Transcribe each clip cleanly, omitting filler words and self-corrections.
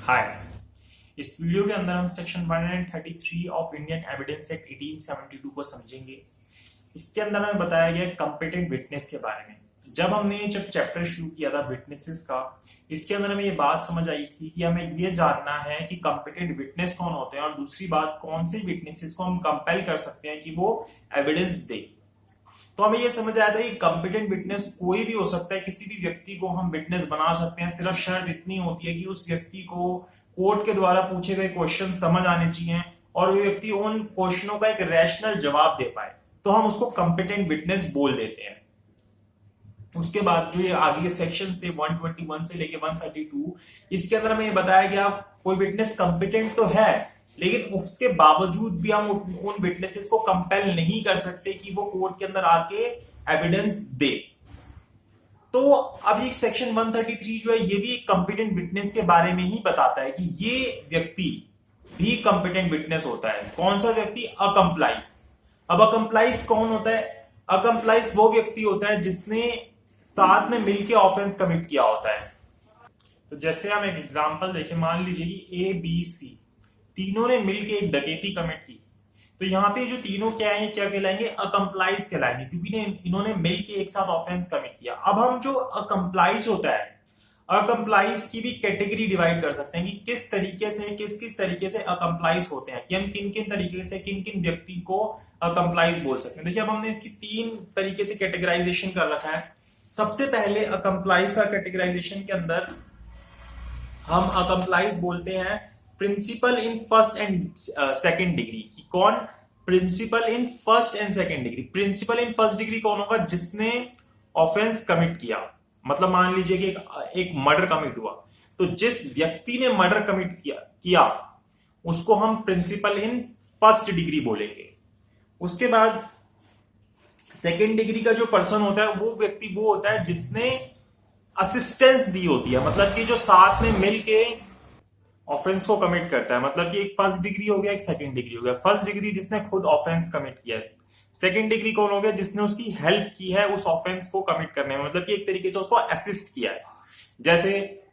हाय। इस वीडियो के अंदर हम section 133 of Indian evidence act 1872 को समझेंगे। इसके अंदर हमें बताया गया है कॉम्पिटेंट विटनेस के बारे में। जब चैप्टर शुरू किया था विटनेसेस का, इसके अंदर हमें ये बात समझ आई थी कि हमें ये जानना है कि कॉम्पिटेंट विटनेस कौन होते हैं और दूसरी बात कौन से विटनेसेस को हम कंपेल कर सकते हैं कि वो एविडेंस दे। तो हमें ये समझ आया था कि कॉम्पिटेंट विटनेस कोई भी हो सकता है, किसी भी व्यक्ति को हम विटनेस बना सकते हैं। सिर्फ शर्त इतनी होती है कि उस व्यक्ति को कोर्ट के द्वारा पूछे गए क्वेश्चन समझ आने चाहिए और वो व्यक्ति उन क्वेश्चनों का एक रैशनल जवाब दे पाए, तो हम उसको कॉम्पिटेंट विटनेस बोल देते हैं। उसके बाद जो ये आगे के सेक्शन से 121 से लेके 132, इसके अंदर हमें ये बताया गया कोई विटनेस कॉम्पिटेंट तो है, लेकिन उसके बावजूद भी हम उन विटनेसेस को कंपेल नहीं कर सकते कि वो कोर्ट के अंदर आके एविडेंस दे। तो अब ये सेक्शन 133 जो है ये भी एक कॉम्पिटेंट विटनेस के बारे में ही बताता है कि ये व्यक्ति भी कॉम्पिटेंट विटनेस होता है। कौन सा व्यक्ति? अकम्प्लाइज। अब अकम्प्लाइज कौन होता है? अकम्प्लाइज वो व्यक्ति होता है जिसने साथ में मिलकर ऑफेंस कमिट किया होता है। तो जैसे हम एक एग्जांपल देखें, मान लीजिए कि ए बी सी तीनों ने मिलकर एक डकैती कमिट की, तो यहाँ पे जो तीनों क्या है, क्या कहलाएंगे? अकम्प्लाइज कहलाएंगे, क्योंकि इन्होंने मिलकर एक साथ ऑफेंस कमिट किया। अब हम जो अकम्प्लाइज होता है, अकम्प्लाइज की भी कैटेगरी डिवाइड कर सकते हैं कि किस तरीके से किस तरीके से अकम्प्लाइज होते हैं, कि हम किन किन तरीके से किन किन व्यक्ति को अकम्प्लाइज बोल सकते हैं। देखिए, अब हमने इसकी 3 तरीके से कैटेगराइजेशन कर रखा है। सबसे पहले अकम्प्लाइज का कैटेगराइजेशन के अंदर हम अकम्प्लाइज बोलते हैं principal in first and second degree. कि कौन? Principal in first and second degree. Principal in first degree कौन होगा? जिसने ऑफेंस कमिट किया। मतलब मान लीजिए कि एक मर्डर कमिट हुआ, तो जिस व्यक्ति ने मर्डर कमिट किया उसको हम प्रिंसिपल इन फर्स्ट डिग्री बोलेंगे। उसके बाद सेकंड डिग्री का जो पर्सन होता है वो व्यक्ति वो होता है जिसने असिस्टेंस दी होती है, मतलब कि जो साथ में मिलके ऑफेंस को कमिट करता है। मतलब कि एक फर्स्ट डिग्री हो गया, एक सेकंड डिग्री हो गया। फर्स्ट डिग्री जिसने खुद ऑफेंस कमिट किया है। सेकंड डिग्री कौन हो गया? जिसने उसकी हेल्प की है उस ऑफेंस को कमिट करने में, मतलब कि एक तरीके से उसको असिस्ट किया है। जैसे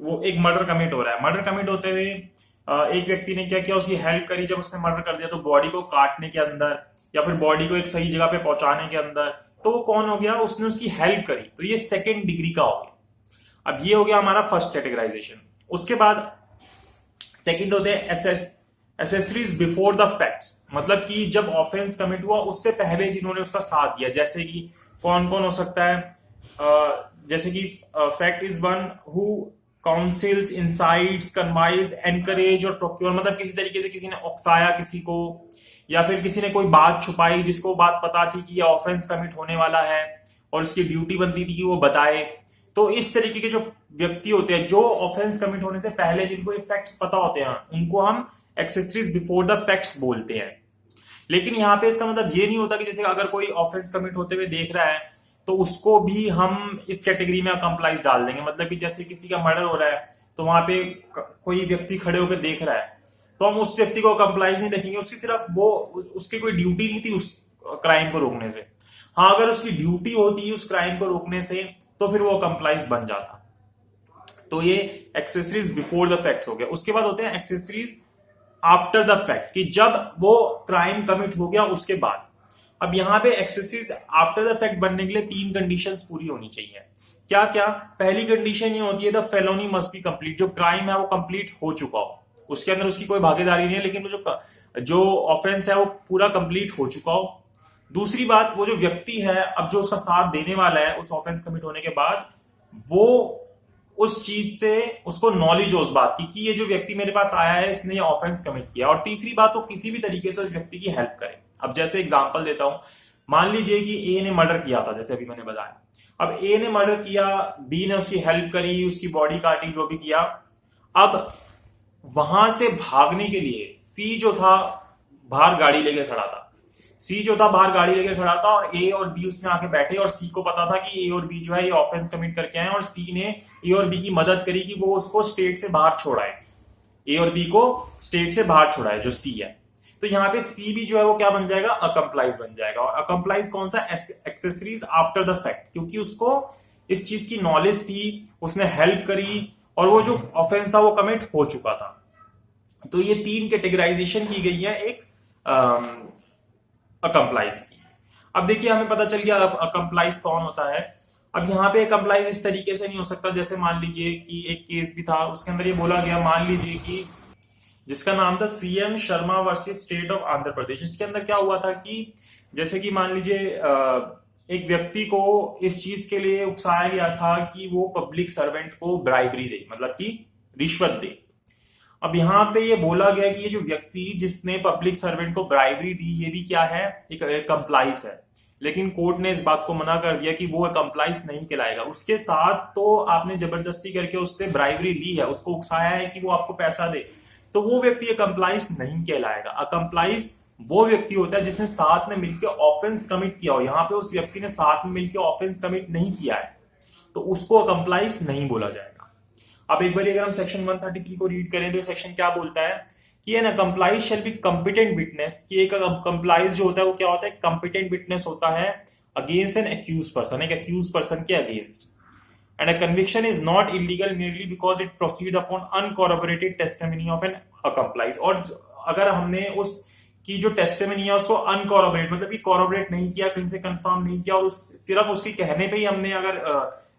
वो एक मर्डर कमिट हो रहा है, मर्डर कमिट होते हुए एक व्यक्ति ने क्या किया? उसकी हेल्प करी। जब उसने मर्डर कर दिया तो बॉडी को काटने के अंदर या फिर बॉडी को एक सही जगह पे पहुंचाने के अंदर, तो वो कौन हो गया? उसने उसकी हेल्प करी, तो ये सेकेंड डिग्री का हो गया। अब ये हो गया हमारा फर्स्ट कैटेगराइजेशन। उसके बाद सेकंड होते हैं एसेसरीज बिफोर द फैक्ट्स, मतलब कि जब ऑफेंस कमिट हुआ उससे पहले जिन्होंने उसका साथ दिया। जैसे कि कौन कौन हो सकता है? जैसे कि fact is one who counsels, incites, connives, encourage और प्रोक्योर, मतलब किसी तरीके से किसी ने उकसाया किसी को, या फिर किसी ने कोई बात छुपाई जिसको बात पता थी कि ये ऑफेंस कमिट होने वाला है और उसकी ड्यूटी बनती थी कि वो बताए। तो इस तरीके के जो व्यक्ति होते हैं जो ऑफेंस कमिट होने से पहले जिनको ये फैक्ट्स पता होते हैं, उनको हम एक्सेसरीज बिफोर द फैक्ट्स बोलते हैं। लेकिन यहाँ पे इसका मतलब ये नहीं होता कि जैसे अगर कोई ऑफेंस कमिट होते हुए देख रहा है तो उसको भी हम इस कैटेगरी में अकम्प्लाइज डाल देंगे। मतलब कि जैसे किसी का मर्डर हो रहा है तो वहां पे कोई व्यक्ति खड़े होकर देख रहा है, तो हम उस व्यक्ति को अकम्प्लाइज नहीं देखेंगे। उसकी सिर्फ वो उसकी कोई ड्यूटी नहीं थी उस क्राइम को रोकने से। हाँ, अगर उसकी ड्यूटी होती उस क्राइम को रोकने से तो फिर वो कंप्लाइज बन जाता। तो ये एक्सेसरीज बिफोर द फैक्ट हो गया। उसके बाद होते हैं एक्सेसरीज आफ्टर द फैक्ट, कि जब वो क्राइम कमिट हो गया उसके बाद। अब यहाँ पे एक्सेसरीज आफ्टर द फैक्ट बनने के लिए 3 कंडीशंस पूरी होनी चाहिए। क्या क्या? पहली कंडीशन ये होती है the felony must be complete, जो क्राइम है वो कंप्लीट हो चुका हो, उसके अंदर उसकी कोई भागीदारी नहीं है, लेकिन वो जो ऑफेंस है वो पूरा कंप्लीट हो चुका हो। दूसरी बात, वो जो व्यक्ति है अब जो उसका साथ देने वाला है उस ऑफेंस कमिट होने के बाद, वो उस चीज से उसको नॉलेज हो उस बात की कि ये जो व्यक्ति मेरे पास आया है इसने ये ऑफेंस कमिट किया। और तीसरी बात, वो किसी भी तरीके से उस व्यक्ति की हेल्प करे। अब जैसे एग्जांपल देता हूं, मान लीजिए कि ए ने मर्डर किया था, जैसे अभी मैंने बताया। अब ए ने मर्डर किया, बी ने उसकी हेल्प करी, उसकी बॉडी काटी, जो भी किया। अब वहां से भागने के लिए सी जो था बाहर गाड़ी लेके खड़ा था। और ए और बी उसमें आके बैठे और सी को पता था कि ए और बी जो है ये ऑफेंस कमिट करके आए, और सी ने ए और बी की मदद करी कि वो उसको स्टेट से बाहर छोड़ाए, ए और बी को स्टेट से बाहर छोड़ाए, जो सी है। तो यहाँ पे सी भी जो है वो क्या बन जाएगा? अकम्प्लाइज बन जाएगा। और अकम्प्लाइज कौन सा? एक्सेसरीज आफ्टर द फैक्ट, क्योंकि उसको इस चीज की नॉलेज थी, उसने हेल्प करी और वो जो ऑफेंस था वो कमिट हो चुका था। तो ये तीन कैटेगराइजेशन की गई है एक अकम्प्लाइज की। अब देखिए हमें पता चल गया अकम्प्लाइज कौन होता है। अब यहाँ पे अकम्प्लाइज इस तरीके से नहीं हो सकता, जैसे मान लीजिए कि एक केस भी था उसके अंदर ये बोला गया, मान लीजिए कि जिसका नाम था CM Sharma versus state of Andhra Pradesh. इसके अंदर क्या हुआ था कि जैसे कि मान लीजिए एक व्यक्ति को इस चीज के लिए उकसाया गया था कि वो पब्लिक सर्वेंट को ब्राइबरी दे, मतलब कि रिश्वत दे। अब यहाँ पे ये बोला गया कि ये जो व्यक्ति जिसने पब्लिक सर्वेंट को ब्राइबरी दी ये भी क्या है, एक कंप्लाइज है। लेकिन कोर्ट ने इस बात को मना कर दिया कि वो कंप्लाइज नहीं कहलाएगा। उसके साथ तो आपने जबरदस्ती करके उससे ब्राइबरी ली है, उसको उकसाया है कि वो आपको पैसा दे, तो वो व्यक्ति कंप्लाइज नहीं कहलाएगा। अकम्प्लाइज वो व्यक्ति होता है जिसने साथ में मिलकर ऑफेंस कमिट किया हो। यहाँ पे उस व्यक्ति ने साथ में मिलकर ऑफेंस कमिट नहीं किया है तो उसको अकम्प्लाइज नहीं बोला जाएगा। अब एक बार अगर हम सेक्शन 133 को रीड करें तो सेक्शन क्या बोलता है कि an accomplice shall be competent witness, कि एक कंप्लाइज जो होता है वो क्या होता है, कॉम्पिटेंट विटनेस होता है अगेंस्ट एन एक्यूज पर्सन, एक एक्यूज पर्सन के against. And a conviction is not illegal merely because it proceeds upon uncorroborated testimony of an accomplice। और अगर हमने उस की जो टेस्टिमनी है उसको अनकॉरोबरेट, मतलब कि कॉरोबरेट नहीं किया, कहीं से कंफर्म नहीं किया, और सिर्फ उसके कहने पे ही हमने अगर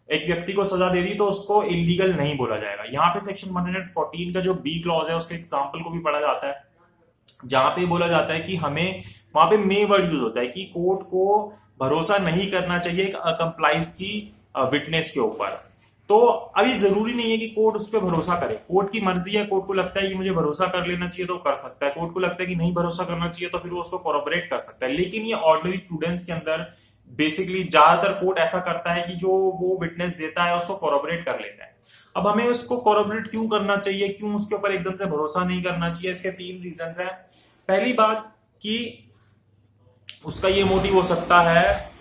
एक व्यक्ति को सजा दे दी तो उसको इलीगल नहीं बोला जाएगा। यहाँ पे सेक्शन 114 का जो बी क्लॉज है उसके एग्जाम्पल को भी पढ़ा जाता है, जहां पे बोला जाता है कि हमें वहां पे मे वर्ड यूज होता है कि कोर्ट को भरोसा नहीं करना चाहिए एक कंप्लाइज की विटनेस के ऊपर। तो अभी जरूरी नहीं है कि कोर्ट उस पर भरोसा करे, कोर्ट की मर्जी है। कोर्ट को लगता है कि मुझे भरोसा कर लेना चाहिए तो कर सकता है, कोर्ट को लगता है कि नहीं भरोसा करना चाहिए तो फिर वो उसको कॉरोबरेट कर सकता है। लेकिन ये ऑर्डिनरी प्रूडेंस के अंदर बेसिकली ज्यादातर कोर्ट ऐसा करता है कि जो वो विटनेस देता है उसको कॉरोबरेट कर लेता है। अब हमें उसको कॉरोबरेट क्यों करना चाहिए, क्यों उसके ऊपर एकदम से भरोसा नहीं करना चाहिए, इसके तीन रीजन है। पहली बात कि उसका ये मोटिव हो सकता है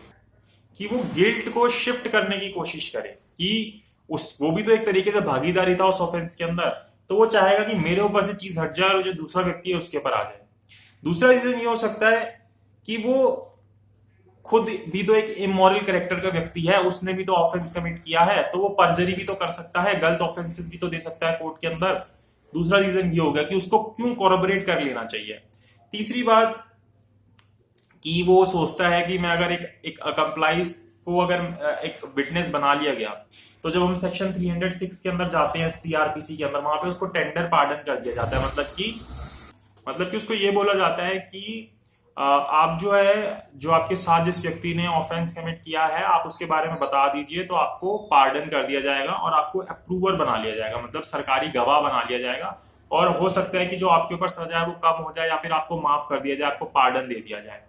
कि वो गिल्ट को शिफ्ट करने की कोशिश करे, कि वो भी तो एक तरीके से भागीदारी था उस ऑफेंस के अंदर, तो वो चाहेगा कि मेरे ऊपर से चीज हट जाए और जो दूसरा व्यक्ति है उसके ऊपर आ जाए। दूसरा रीजन ये हो सकता है कि वो खुद भी तो एक इमोरल कैरेक्टर का व्यक्ति है, उसने भी तो ऑफेंस कमिट किया है, तो वो पर्जरी भी तो कर सकता है, गलत ऑफेंसेस भी तो दे सकता है कोर्ट के अंदर। दूसरा रीजन ये होगा कि उसको क्यों कॉरोबरेट कर लेना चाहिए। तीसरी बात कि वो सोचता है कि मैं अगर एक अकम्प्लाइज को अगर एक विटनेस बना लिया गया तो जब हम सेक्शन 306 के अंदर जाते हैं सीआरपीसी के अंदर, वहां पे उसको टेंडर पार्डन कर दिया जाता है। मतलब कि उसको ये बोला जाता है कि आप जो आपके साथ जिस व्यक्ति ने ऑफेंस कमिट किया है आप उसके बारे में बता दीजिए तो आपको पार्डन कर दिया जाएगा और आपको अप्रूवर बना लिया जाएगा, मतलब सरकारी गवाह बना लिया जाएगा। और हो सकता है कि जो आपके ऊपर सजा है वो कम हो जाए या फिर आपको माफ कर दिया जाए, आपको पार्डन दे दिया जाए।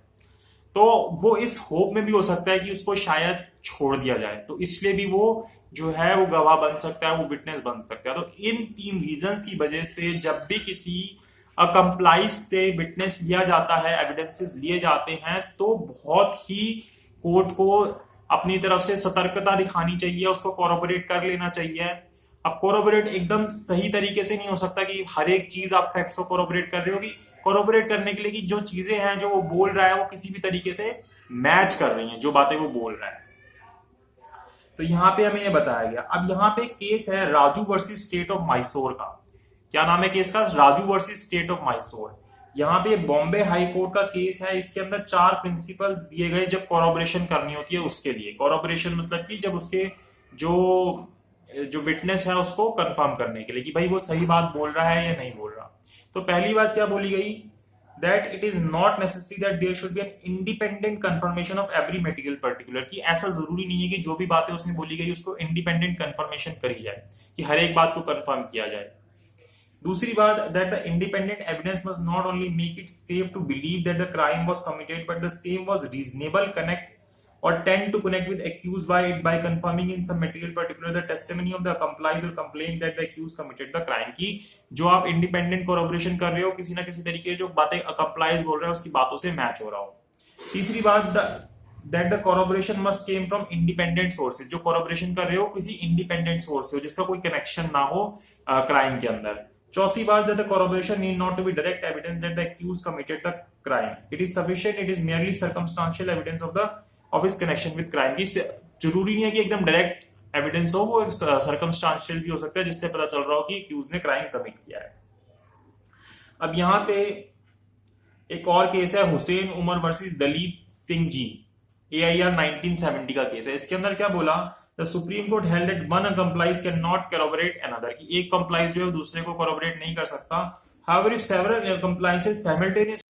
तो वो इस होप में भी हो सकता है कि उसको शायद छोड़ दिया जाए, तो इसलिए भी वो जो है वो गवाह बन सकता है, वो विटनेस बन सकता है। तो इन तीन रीजंस की वजह से जब भी किसी अकम्प्लाइज से विटनेस लिया जाता है, एविडेंसेस लिए जाते हैं, तो बहुत ही कोर्ट को अपनी तरफ से सतर्कता दिखानी चाहिए, उसको कॉरोबोरेट कर लेना चाहिए। अब कॉरोबोरेट एकदम सही तरीके से नहीं हो सकता कि हर एक चीज आप फैक्ट्स को कॉरोबोरेट कर रहे हो, कि कॉरोबोरेट करने के लिए कि जो चीजें हैं जो वो बोल रहा है वो किसी भी तरीके से मैच कर रही हैं जो बातें वो बोल रहा है। तो यहाँ पे हमें ये बताया गया। अब यहाँ पे केस है Raju versus state of Mysore का। क्या नाम है केस का? Raju versus state of Mysore. यहाँ पे बॉम्बे हाई कोर्ट का केस है। इसके अंदर 4 प्रिंसिपल्स दिए गए जब कॉरोबोरेशन करनी होती है उसके लिए। कॉरोबोरेशन मतलब कि जब उसके जो विटनेस है उसको कंफर्म करने के लिए कि भाई वो सही बात बोल रहा है या नहीं बोल रहा। तो पहली बात क्या बोली गई, that it is not necessary that there should be an independent confirmation of every material particular, कि ऐसा जरूरी नहीं है कि जो भी बातें उसने बोली गई उसको इंडिपेंडेंट कंफर्मेशन करी जाए, कि हर एक बात को कंफर्म किया जाए। दूसरी बात, that the independent evidence must not only make it safe to believe that the crime was committed but the same was reasonable, connect or tend to connect with accused by confirming in some material particular the testimony of the accomplice or complaint that the accused committed the crime। की जो आप independent कोरोबोरेशन कर रहे हो किसी ना किसी तरीके जो बातें अकम्प्लाइज बोल रहे हो उसकी बातों से मैच हो रहा हो। तीसरी बात, that the corroboration must came from independent sources, जो corroboration कर रहे हो किसी इंडिपेंडेंट सोर्स से हो जिसका कोई कनेक्शन ना हो क्राइम के अंदर। चौथी बात, that the corroboration need not to be direct evidence that the accused committed the crime, it is sufficient, it is merely circumstantial evidence of his connection with crime। की जरूरी नहीं है कि एकदम डायरेक्ट एविडेंस हो, वो सर्कमस्टांशियल भी हो सकता है जिससे पता चल रहा हो कि एक्यूज ने क्राइम कमिट किया है। अब यहाँ पे एक और केस है हुसैन उमर वर्सेस दलीप सिंह जी, AIR 1970 का केस है। इसके अंदर क्या बोला, the supreme court held that one complies can not corroborate another, कि एक कंप्लाइज जो है दूसरे को corroborate नहीं कर सकता। However if several compliances simultaneous